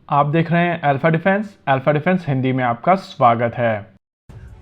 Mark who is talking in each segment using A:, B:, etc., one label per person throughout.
A: आप देख रहे हैं अल्फा डिफेंस हिंदी में आपका स्वागत है।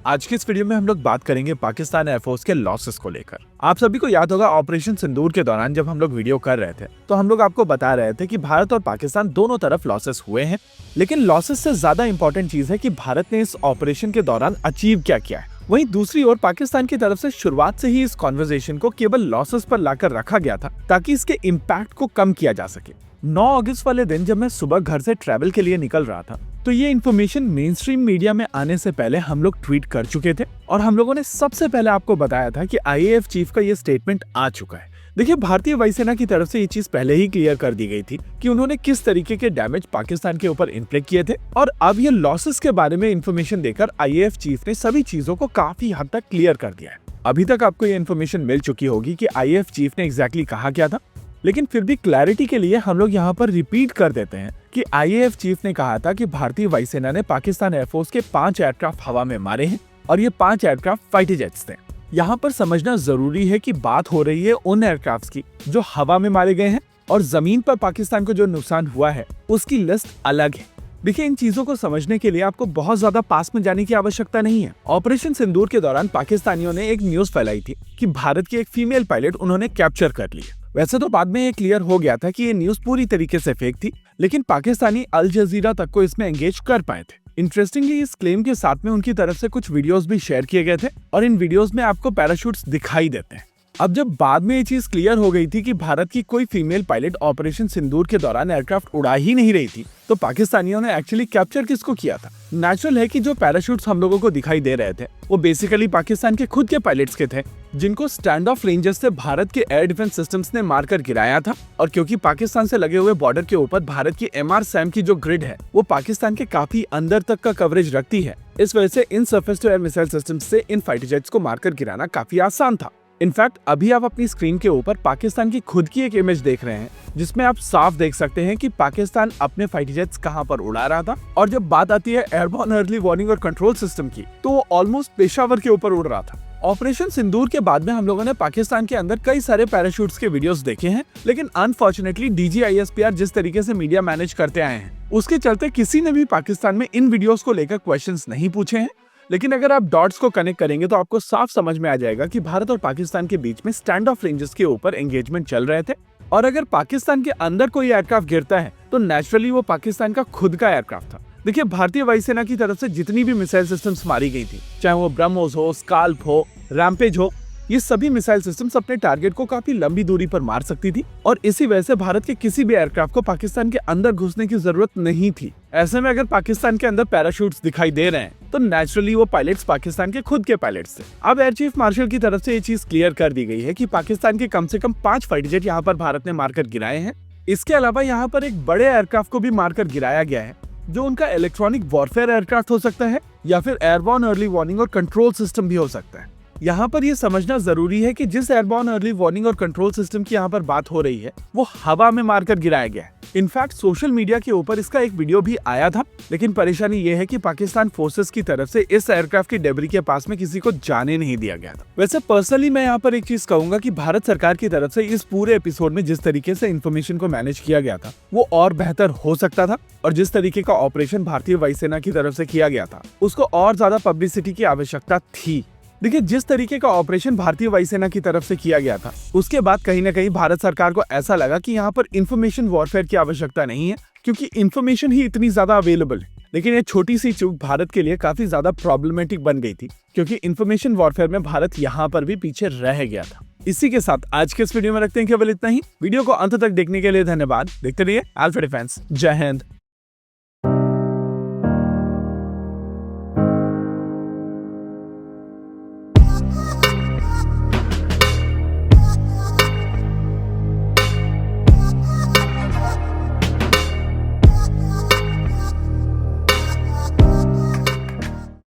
B: आज की इस वीडियो में हम लोग बात करेंगे पाकिस्तान एयरफोर्स के लॉसेस को लेकर। आप सभी को याद होगा ऑपरेशन सिंदूर के दौरान जब हम लोग वीडियो कर रहे थे तो हम लोग आपको बता रहे थे कि भारत और पाकिस्तान दोनों तरफ लॉसेस हुए हैं, लेकिन लॉसेस से ज्यादा इंपॉर्टेंट चीज है कि भारत ने इस ऑपरेशन के दौरान अचीव क्या किया है। वहीं दूसरी ओर पाकिस्तान की तरफ से शुरुआत से ही इस कॉन्वर्सेशन को केवल लॉसेस पर लाकर रखा गया था ताकि इसके इम्पैक्ट को कम किया जा सके। 9 अगस्त वाले दिन जब मैं सुबह घर से ट्रैवल के लिए निकल रहा था तो ये इन्फॉर्मेशन मेन स्ट्रीम मीडिया में आने से पहले हम लोग ट्वीट कर चुके थे और हम लोगों ने सबसे पहले आपको बताया था कि आईएएफ चीफ का ये स्टेटमेंट आ चुका है। देखिए, भारतीय वायुसेना की तरफ से ये चीज पहले ही क्लियर कर दी गई थी कि उन्होंने किस तरीके के डैमेज पाकिस्तान के ऊपर इन्फ्लिक्ट किए थे और अब ये लॉसेस के बारे में इन्फॉर्मेशन देकर आईएएफ चीफ ने सभी चीजों को काफी हद तक क्लियर कर दिया है। अभी तक आपको ये इन्फॉर्मेशन मिल चुकी होगी कि आईएएफ चीफ ने एग्जैक्टली कहा क्या था, लेकिन फिर भी क्लैरिटी के लिए हम लोग यहाँ पर रिपीट कर देते हैं कि आईएएफ चीफ ने कहा था कि भारतीय वायुसेना ने पाकिस्तान एयरफोर्स के 5 एयरक्राफ्ट हवा में मारे हैं और ये 5 एयरक्राफ्ट फाइटर जेट्स थे। यहाँ पर समझना जरूरी है कि बात हो रही है उन एयरक्राफ्ट की जो हवा में मारे गए हैं और जमीन पर पाकिस्तान को जो नुकसान हुआ है उसकी लिस्ट अलग है। देखिए, इन चीजों को समझने के लिए आपको बहुत ज्यादा पास में जाने की आवश्यकता नहीं है। ऑपरेशन सिंदूर के दौरान पाकिस्तानियों ने एक न्यूज फैलाई थी कि भारत की एक फीमेल पायलट उन्होंने कैप्चर कर ली। वैसे तो बाद में ये क्लियर हो गया था कि ये न्यूज पूरी तरीके से फेक थी, लेकिन पाकिस्तानी अल जजीरा तक को इसमें एंगेज कर पाए थे। इंटरेस्टिंगली इस क्लेम के साथ में उनकी तरफ से कुछ वीडियोस भी शेयर किए गए थे और इन वीडियोस में आपको पैराशूट्स दिखाई देते हैं। अब जब बाद में ये चीज क्लियर हो गई थी कि भारत की कोई फीमेल पायलट ऑपरेशन सिंदूर के दौरान एयरक्राफ्ट उड़ा ही नहीं रही थी, तो पाकिस्तानियों ने एक्चुअली कैप्चर किसको किया था? नेचुरल है कि जो पैराशूट्स हम लोगों को दिखाई दे रहे थे वो बेसिकली पाकिस्तान के खुद के पायलट्स के थे, जिनको स्टैंड ऑफ रेंजर्स से भारत के एयर डिफेंस सिस्टम्स ने मारकर गिराया था। और क्योंकि पाकिस्तान से लगे हुए बॉर्डर के ऊपर भारत की MR-SAM की जो ग्रिड है वो पाकिस्तान के काफी अंदर तक का कवरेज रखती है, इस वजह से इन surface to air missile systems से इन फाइटर जेट्स को मारकर गिराना काफी आसान था। इनफैक्ट अभी आप अपनी स्क्रीन के ऊपर पाकिस्तान की खुद की एक इमेज देख रहे हैं जिसमें आप साफ देख सकते हैं कि पाकिस्तान अपने फाइटर जेट्स कहां पर उड़ा रहा था। और जब बात आती है एयरबॉर्न अर्ली वार्निंग और कंट्रोल सिस्टम की, तो वो ऑलमोस्ट पेशावर के ऊपर उड़ रहा था। ऑपरेशन सिंदूर के बाद में हम लोगों ने पाकिस्तान के अंदर कई सारे पैराशूट्स के वीडियोस देखे हैं, लेकिन अनफॉर्चुनेटली DGISPR जिस तरीके से मीडिया मैनेज करते आए हैं उसके चलते किसी ने भी पाकिस्तान में इन वीडियोस को लेकर क्वेश्चंस नहीं पूछे हैं। लेकिन अगर आप डॉट्स को कनेक्ट करेंगे तो आपको साफ समझ में आ जाएगा कि भारत और पाकिस्तान के बीच में स्टैंड ऑफ रेंजेस के ऊपर एंगेजमेंट चल रहे थे और अगर पाकिस्तान के अंदर कोई एयरक्राफ्ट गिरता है तो नेचुरली वो पाकिस्तान का खुद का एयरक्राफ्ट था। देखिए, भारतीय वायुसेना की तरफ से जितनी भी मिसाइल सिस्टम्स मारी गई थी, चाहे वो ब्रह्मोस हो, स्काल्प हो, रैम्पेज हो, ये सभी मिसाइल सिस्टम्स अपने टारगेट को काफी लंबी दूरी पर मार सकती थी और इसी वजह से भारत के किसी भी एयरक्राफ्ट को पाकिस्तान के अंदर घुसने की जरूरत नहीं थी। ऐसे में अगर पाकिस्तान के अंदर पैराशूट्स दिखाई दे रहे हैं तो नेचुरली वो पायलट्स पाकिस्तान के खुद के पायलट्स थे। अब एयर चीफ मार्शल की तरफ से ये चीज क्लियर कर दी गई है कि पाकिस्तान के कम से कम 5 फाइटर जेट यहाँ पर भारत ने मारकर गिराए हैं। इसके अलावा यहाँ पर एक बड़े एयरक्राफ्ट को भी मारकर गिराया गया है जो उनका इलेक्ट्रॉनिक वॉरफेयर एयरक्राफ्ट हो सकता है या फिर एयरबॉर्न अर्ली वार्निंग और कंट्रोल सिस्टम भी हो सकता है। यहाँ पर यह समझना जरूरी है कि जिस एयरबॉर्न अर्ली वार्निंग और कंट्रोल सिस्टम की यहाँ पर बात हो रही है वो हवा में मारकर गिराया गया है। इनफैक्ट सोशल मीडिया के ऊपर इसका एक वीडियो भी आया था, लेकिन परेशानी ये है कि पाकिस्तान फोर्सेस की तरफ से इस एयरक्राफ्ट की डेब्री के पास में किसी को जाने नहीं दिया गया था। वैसे पर्सनली मैं यहाँ पर एक चीज कहूंगा कि भारत सरकार की तरफ से इस पूरे एपिसोड में जिस तरीके से इन्फॉर्मेशन को मैनेज किया गया था वो और बेहतर हो सकता था और जिस तरीके का ऑपरेशन भारतीय वायुसेना की तरफ से किया गया था उसको और ज्यादा पब्लिसिटी की आवश्यकता थी। देखिए, जिस तरीके का ऑपरेशन भारतीय वायुसेना की तरफ से किया गया था उसके बाद कहीं ना कहीं भारत सरकार को ऐसा लगा कि यहाँ पर इंफॉर्मेशन वॉरफेयर की आवश्यकता नहीं है क्योंकि इंफॉर्मेशन ही इतनी ज्यादा अवेलेबल है। लेकिन ये छोटी सी चूक भारत के लिए काफी ज्यादा प्रॉब्लमेटिक बन गई थी क्योंकि इंफॉर्मेशन वॉरफेयर में भारत यहाँ पर भी पीछे रह गया था। इसी के साथ आज के इस वीडियो में रखते हैं केवल इतना ही। वीडियो को अंत तक देखने के लिए धन्यवाद। देखते रहिए अल्फा डिफेंस। जय हिंद।